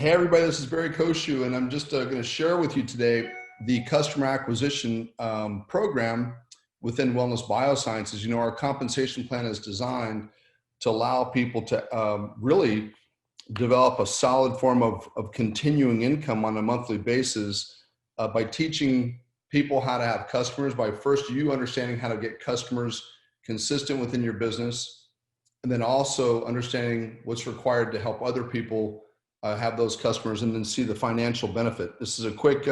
Hey everybody, this is Barry Cocheu, and I'm just going to share with you today the customer acquisition program within Wellness BioSciences. You know, our compensation plan is designed to allow people to really develop a solid form of continuing income on a monthly basis by teaching people how to have customers, by first you understanding how to get customers consistent within your business, and then also understanding what's required to help other people have those customers and then see the financial benefit. This is a quick,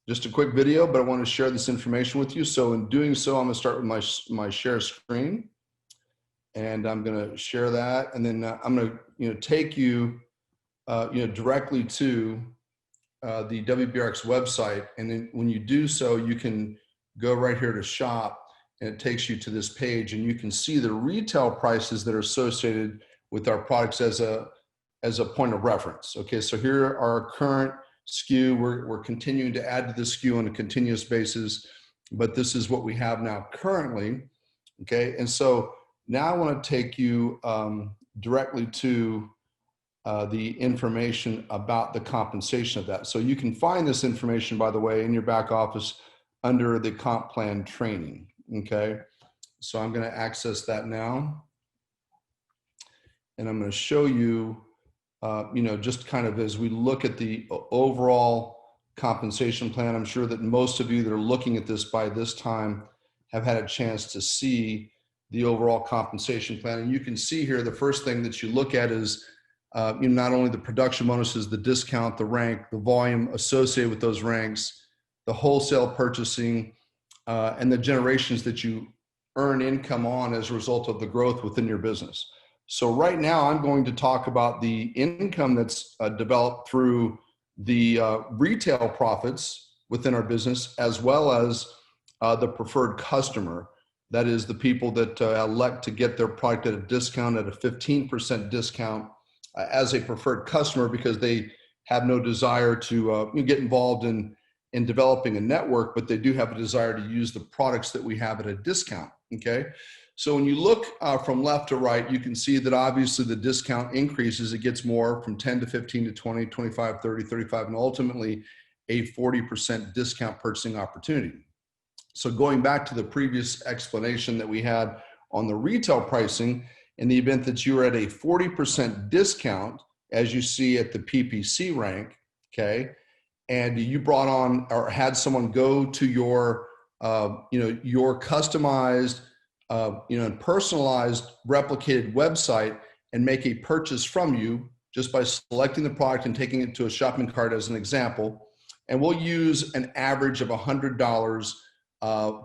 just a quick video, but I want to share this information with you. So in doing so, I'm going to start with my share screen, and I'm going to share that, and then I'm going to take you directly to the WBRX website, and then when you do so, you can go right here to shop, and it takes you to this page, and you can see the retail prices that are associated with our products as a point of reference. Okay, so here are our current SKU. We're continuing to add to the SKU on a continuous basis, but this is what we have now currently. Okay, and so now I want to take you directly to the information about the compensation of that. So you can find this information, by the way, in your back office under the comp plan training. Okay, so I'm going to access that now, and I'm going to show you just kind of as we look at the overall compensation plan. I'm sure that most of you that are looking at this by this time have had a chance to see the overall compensation plan. And you can see here, the first thing that you look at is not only the production bonuses, the discount, the rank, the volume associated with those ranks, the wholesale purchasing, and the generations that you earn income on as a result of the growth within your business. So right now I'm going to talk about the income that's developed through the retail profits within our business, as well as the preferred customer. That is the people that elect to get their product at a discount, at a 15% discount as a preferred customer, because they have no desire to get involved in developing a network, but they do have a desire to use the products that we have at a discount. Okay. So when you look from left to right, you can see that obviously the discount increases. It gets more from 10 to 15 to 20, 25, 30, 35, and ultimately a 40% discount purchasing opportunity. So going back to the previous explanation that we had on the retail pricing, in the event that you are at a 40% discount, as you see at the PPC rank, okay, and you brought on or had someone go to your, your customized personalized replicated website and make a purchase from you just by selecting the product and taking it to a shopping cart as an example. And we'll use an average of $100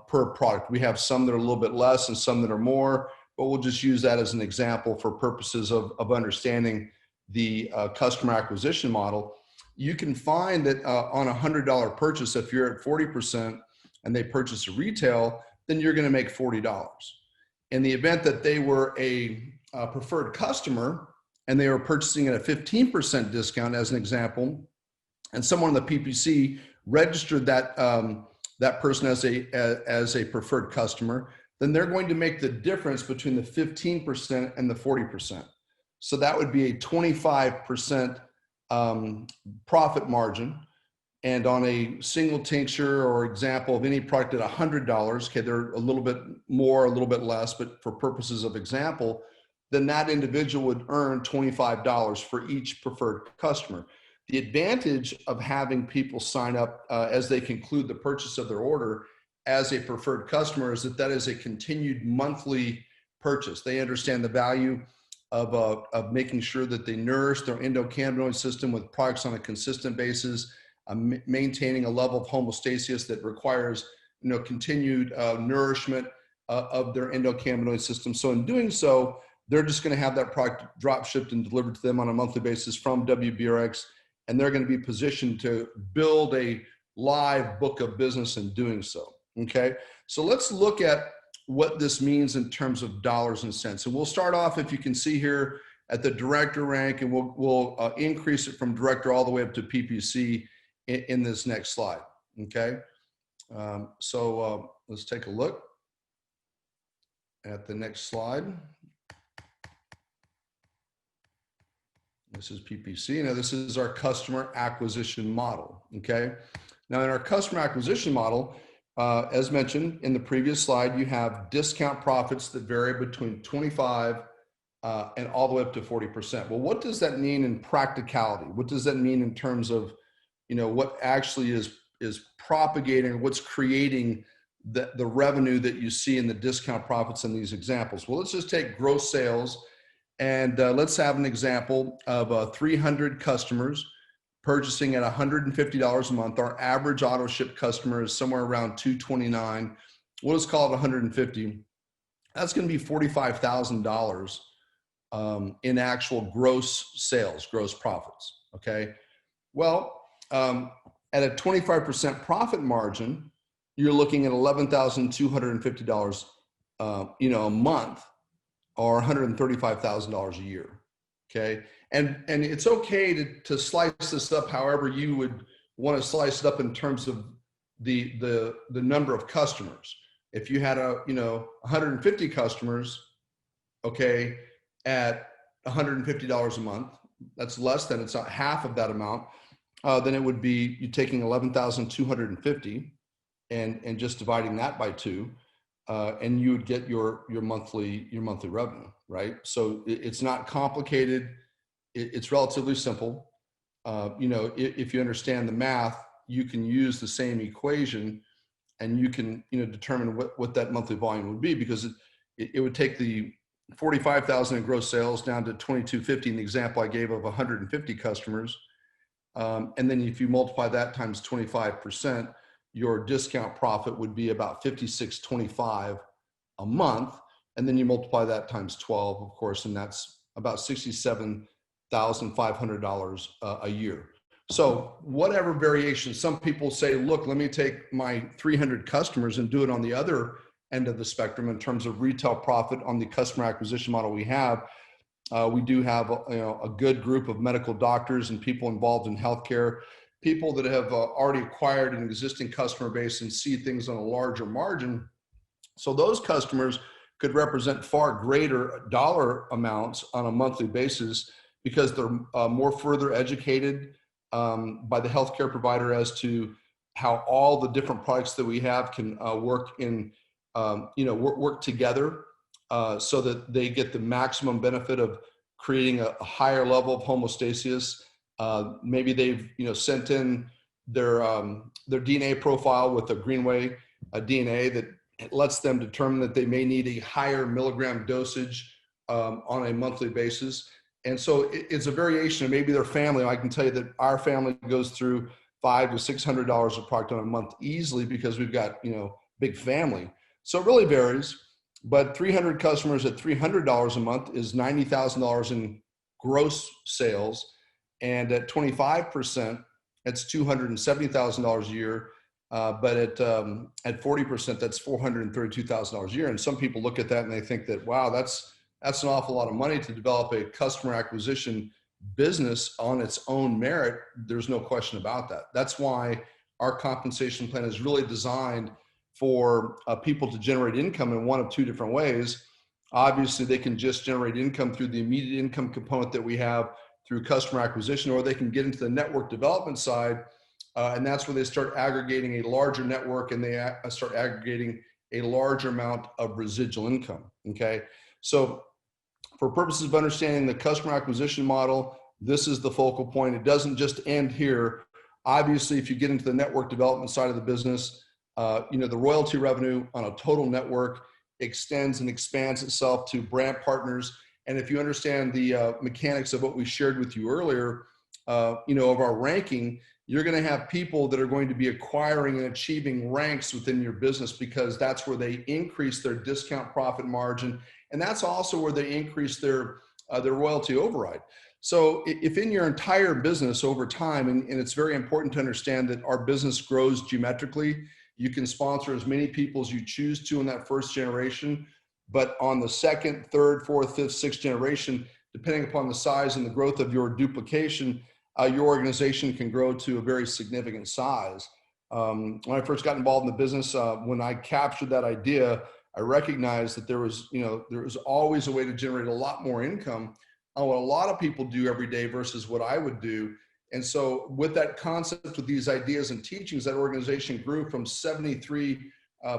per product. We have some that are a little bit less and some that are more, but we'll just use that as an example for purposes of understanding the customer acquisition model. You can find that on a $100 purchase, if you're at 40% and they purchase a retail, then you're going to make $40. In the event that they were a preferred customer and they were purchasing at a 15% discount as an example, and someone in the PPC registered that that person as a preferred customer, then they're going to make the difference between the 15% and the 40%. So that would be a 25% profit margin. And on a single tincture or example of any product at $100, okay, they're a little bit more, a little bit less, but for purposes of example, then that individual would earn $25 for each preferred customer. The advantage of having people sign up as they conclude the purchase of their order as a preferred customer is that that is a continued monthly purchase. They understand the value of making sure that they nourish their endocannabinoid system with products on a consistent basis, maintaining a level of homeostasis that requires continued nourishment of their endocannabinoid system. So in doing so, they're just going to have that product drop shipped and delivered to them on a monthly basis from WBRX, and they're going to be positioned to build a live book of business in doing so. Okay, so let's look at what this means in terms of dollars and cents. And we'll start off, if you can see here, at the director rank, and we'll increase it from director all the way up to PPC in this next slide. Okay, so let's take a look at the next slide. This is PPC. Now this is our customer acquisition model, okay? Now in our customer acquisition model, as mentioned in the previous slide, you have discount profits that vary between 25 and all the way up to 40%. Well, what does that mean in practicality? What does that mean in terms of, what actually is propagating, what's creating the revenue that you see in the discount profits in these examples? Well, let's just take gross sales, and let's have an example of 300 customers purchasing at $150 a month. Our average auto ship customer is somewhere around 229. We'll just call it 150. That's going to be $45,000 in actual gross sales, gross profits. Okay. Well, at a 25% profit margin, you're looking at $11,250, a month, or $135,000 a year. Okay. And it's okay to slice this up however you would want to slice it up in terms of the number of customers. If you had 150 customers, okay, at $150 a month, that's less than, it's not half of that amount, then it would be you taking 11,250 and just dividing that by 2, and you would get your monthly revenue, right? So it's not complicated. It's relatively simple. If you understand the math, you can use the same equation, and you can determine what that monthly volume would be, because it would take the 45,000 in gross sales down to 2,250 in the example I gave of 150 customers. And then if you multiply that times 25%, your discount profit would be about $56.25 a month. And then you multiply that times 12, of course, and that's about $67,500 a year. So whatever variation, some people say, look, let me take my 300 customers and do it on the other end of the spectrum in terms of retail profit on the customer acquisition model we have. We do have a good group of medical doctors and people involved in healthcare, people that have already acquired an existing customer base and see things on a larger margin. So those customers could represent far greater dollar amounts on a monthly basis, because they're more further educated by the healthcare provider as to how all the different products that we have can work together, so that they get the maximum benefit of creating a higher level of homeostasis. Maybe they've sent in their DNA profile with a Greenway DNA that lets them determine that they may need a higher milligram dosage on a monthly basis. And so it's a variation of maybe their family. I can tell you that our family goes through $500 to $600 of product on a month easily, because we've got big family. So it really varies. But 300 customers at $300 a month is $90,000 in gross sales. And at 25%, it's $270,000 a year. But at 40%, that's $432,000 a year. And some people look at that and they think that, wow, that's an awful lot of money to develop a customer acquisition business on its own merit. There's no question about that. That's why our compensation plan is really designed for people to generate income in one of two different ways. Obviously, they can just generate income through the immediate income component that we have through customer acquisition, or they can get into the network development side, and that's where they start aggregating a larger network, and they start aggregating a larger amount of residual income. Okay, so for purposes of understanding the customer acquisition model, this is the focal point. It doesn't just end here. Obviously, if you get into the network development side of the business, the royalty revenue on a total network extends and expands itself to brand partners. And if you understand the mechanics of what we shared with you earlier, of our ranking, you're going to have people that are going to be acquiring and achieving ranks within your business, because that's where they increase their discount profit margin. And that's also where they increase their royalty override. So if in your entire business over time, and it's very important to understand that our business grows geometrically, you can sponsor as many people as you choose to in that first generation. But on the second, third, fourth, fifth, sixth generation, depending upon the size and the growth of your duplication, your organization can grow to a very significant size. When I first got involved in the business, when I captured that idea, I recognized that there was always a way to generate a lot more income on what a lot of people do every day versus what I would do. And so with that concept, with these ideas and teachings, that organization grew from 73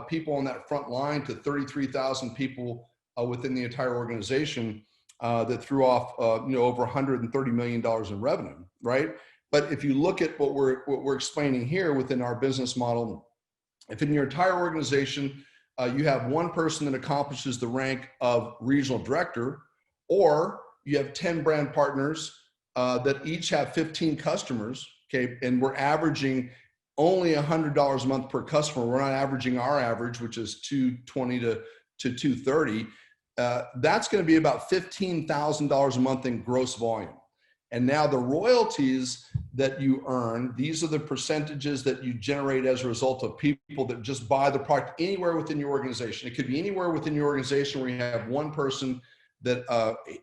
people on that front line to 33,000 people within the entire organization that threw off over $130 million in revenue, right? But if you look at what we're explaining here within our business model, if in your entire organization you have one person that accomplishes the rank of regional director, or you have 10 brand partners that each have 15 customers, okay, and we're averaging only $100 a month per customer. We're not averaging our average, which is $220 to $230. That's going to be about $15,000 a month in gross volume. And now the royalties that you earn, these are the percentages that you generate as a result of people that just buy the product anywhere within your organization. It could be anywhere within your organization where you have one person that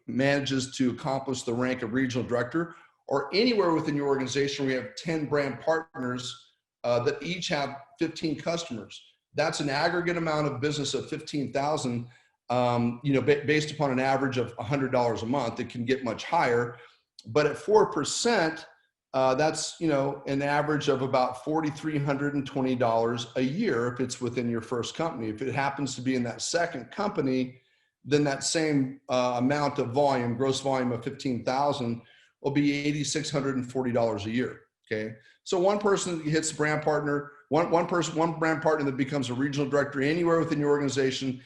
manages to accomplish the rank of regional director, or anywhere within your organization where you have 10 brand partners that each have 15 customers. That's an aggregate amount of business of 15,000, based upon an average of $100 a month. It can get much higher, but at 4%, that's an average of about $4,320 a year if it's within your first company. If it happens to be in that second company, then that same amount of volume, gross volume of 15,000, will be $8,640 a year. Okay, so one person hits brand partner, one brand partner that becomes a regional director anywhere within your organization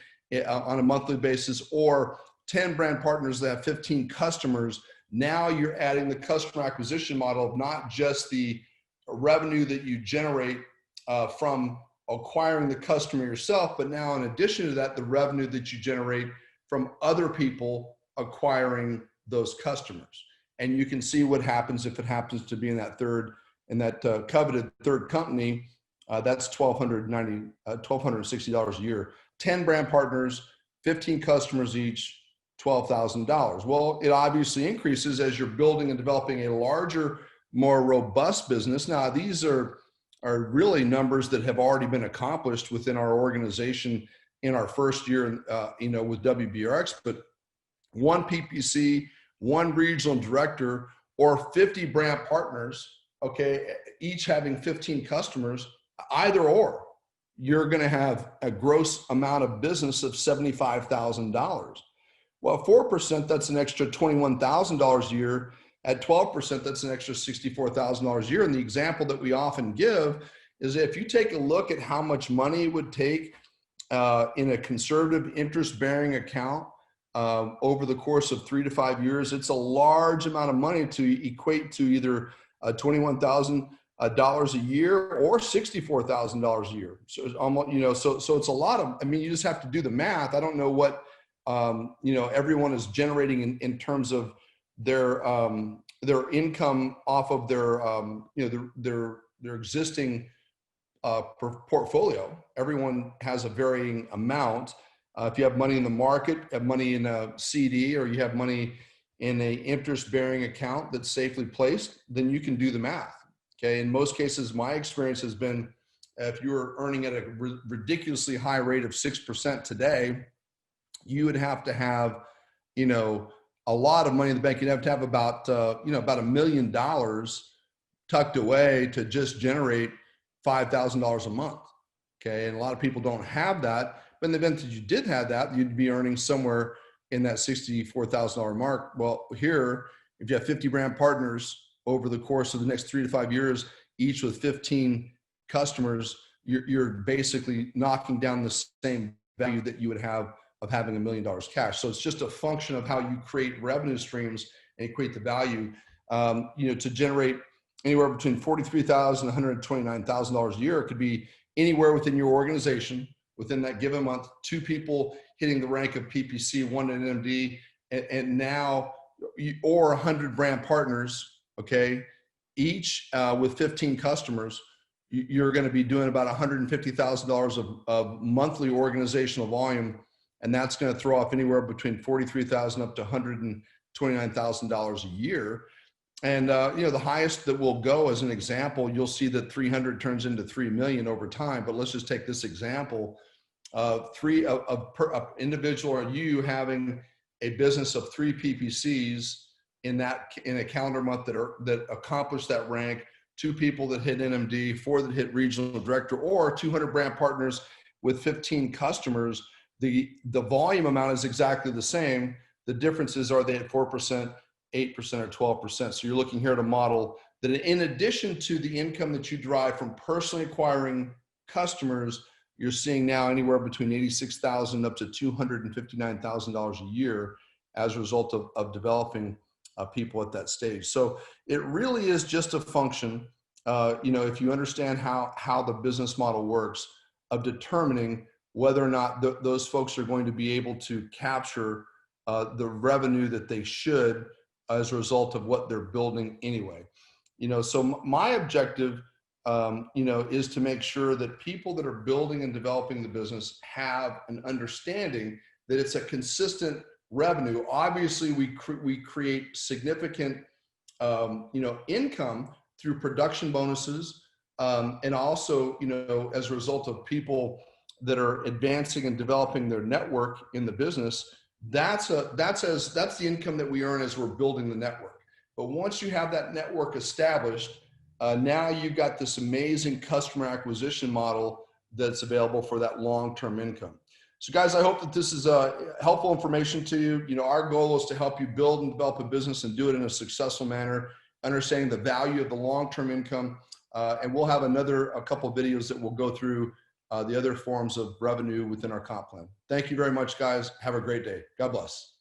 on a monthly basis, or 10 brand partners that have 15 customers. Now you're adding the customer acquisition model of not just the revenue that you generate from acquiring the customer yourself, but now in addition to that, the revenue that you generate from other people acquiring those customers. And you can see what happens if it happens to be in that coveted third company. That's $1,260 a year. 10 brand partners, 15 customers each, $12,000. Well, it obviously increases as you're building and developing a larger, more robust business. Now, these are really numbers that have already been accomplished within our organization in our first year, with WBRX. But one PPC, one regional director, or 50 brand partners, okay, each having 15 customers, either or, you're going to have a gross amount of business of $75,000. Well, 4%, that's an extra $21,000 a year. At 12%, that's an extra $64,000 a year. And the example that we often give is if you take a look at how much money it would take in a conservative interest-bearing account over the course of 3 to 5 years, it's a large amount of money to equate to either $21,000 a year or $64,000 a year. So it's almost, so it's a lot of. I mean, you just have to do the math. I don't know what everyone is generating in terms of their income off of their existing portfolio. Everyone has a varying amount. If you have money in the market, have money in a CD, or you have money in a interest-bearing account that's safely placed, then you can do the math. Okay. In most cases, my experience has been, if you're earning at a ridiculously high rate of 6% today, you would have to have, a lot of money in the bank. You'd have to have about $1 million tucked away to just generate $5,000 a month. Okay. And a lot of people don't have that. But in the event that you did have that, you'd be earning somewhere in that $64,000 mark. Well, here, if you have 50 brand partners over the course of the next 3 to 5 years, each with 15 customers, you're basically knocking down the same value that you would have of having $1 million cash. So it's just a function of how you create revenue streams and equate the value, to generate anywhere between $43,000 and $129,000 a year. It could be anywhere within your organization within that given month, 2 people hitting the rank of PPC, 1 an MD, and now, or 100 brand partners, okay, each with 15 customers, you're going to be doing about $150,000 of monthly organizational volume. And that's going to throw off anywhere between $43,000 up to $129,000 a year. And, the highest that will go, as an example, you'll see that 300 turns into 3 million over time. But let's just take this example of individual or you having a business of 3 PPCs in a calendar month that accomplish that rank, 2 people that hit NMD, 4 that hit regional director, or 200 brand partners with 15 customers, the volume amount is exactly the same. The differences are they at 4%, 8%, or 12%. So you're looking here at a model that in addition to the income that you derive from personally acquiring customers, you're seeing now anywhere between $86,000 up to $259,000 a year as a result of developing people at that stage. So it really is just a function, if you understand how the business model works, of determining whether or not those folks are going to be able to capture the revenue that they should as a result of what they're building anyway. So my objective, is to make sure that people that are building and developing the business have an understanding that it's a consistent revenue. Obviously, we create significant, income through production bonuses, and also, as a result of people that are advancing and developing their network in the business. That's the income that we earn as we're building the network. But once you have that network established, now you've got this amazing customer acquisition model that's available for that long-term income. So guys, I hope that this is helpful information to you. Our goal is to help you build and develop a business and do it in a successful manner, understanding the value of the long-term income. And we'll have a couple of videos that will go through the other forms of revenue within our comp plan. Thank you very much, guys. Have a great day. God bless.